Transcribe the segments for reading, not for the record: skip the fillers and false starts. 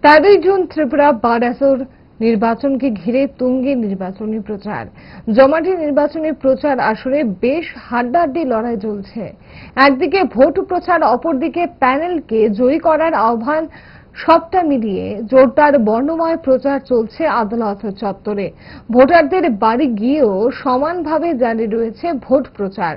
13 June Tripura বার আসর নির্বাচনকে ঘিরে তুঙ্গে নির্বাচনী প্রচার। জমাটি নির্বাচনী প্রচার আসরে বেশ হাড্ডাহাড্ডি লড়াই চলছে। একদিকে ভোট প্রচার, অপরদিকে প্যানেলকে জয়ী করার আহ্বান। সবটা মিলিয়ে জোরদার বর্ণময় প্রচার চলছে আদালত চত্বরে। ভোটারদের বাড়ি গিয়েও সমানভাবে জারি রয়েছে ভোট প্রচার।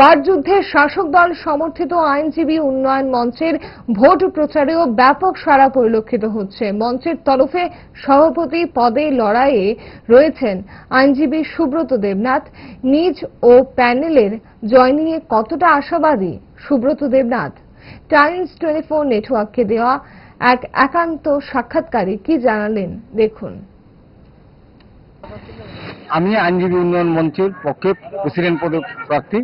বারযুদ্ধে শাসক দল সমর্থিত আইনজীবী উন্নয়ন মঞ্চের ভোট প্রচারেও ব্যাপক সাড়া পরিলক্ষিত হচ্ছে। মঞ্চের তরফে সভাপতি পদে লড়াইয়ে রয়েছেন আইনজীবী সুব্রত দেবনাথ। নিজ ও প্যানেলের জয় নিয়ে কতটা আশাবাদী সুব্রত দেবনাথ? টাইমস 24 নেটওয়ার্ককে দেওয়া এক একান্ত সাক্ষাৎকারে কি জানালেন দেখুন। আমি আইনজীবী উন্নয়ন মঞ্চের পক্ষে প্রেসিডেন্ট পদে প্রার্থী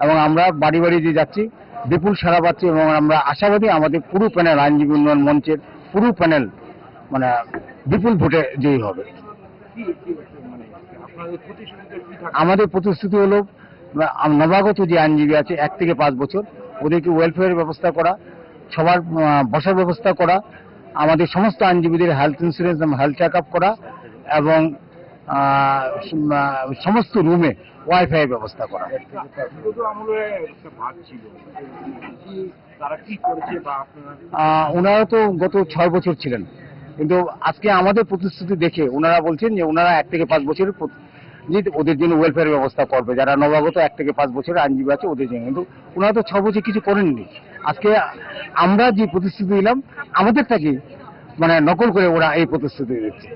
এবং আমরা বাড়ি বাড়ি যে যাচ্ছি বিপুল সাড়া পাচ্ছি এবং আমরা আশাবাদী আমাদের পুরো প্যানেল, আইনজীবী উন্নয়ন মঞ্চের পুরো প্যানেল মানে বিপুল ভোটে জয়ী হবে। আমাদের প্রতিশ্রুতি হলো নবাগত যে আইনজীবী আছে 1 থেকে 5 বছর ওদেরকে ওয়েলফেয়ারের ব্যবস্থা করা, সবার বসার ব্যবস্থা করা, আমাদের সমস্ত আইনজীবীদের হেলথ ইন্স্যুরেন্স এবং হেলথ চেক আপ করা এবং সমস্ত রুমে ওয়াইফাই এর ব্যবস্থা করা। ওনারা তো গত 6 বছর ছিলেন, কিন্তু আজকে আমাদের প্রতিশ্রুতি দেখে ওনারা বলছেন যে ওনারা 1 থেকে 5 বছরের ওদের জন্য ওয়েলফেয়ার ব্যবস্থা করবে, যারা নবাগত 1 থেকে 5 বছরের আইনজীবী আছে ওদের জন্য। কিন্তু ওনারা তো 6 বছর কিছু করেননি। আজকে আমরা যে প্রতিশ্রুতি দিলাম আমাদেরটাকে নকল করে ওরা এই প্রতিশ্রুতি দিচ্ছে।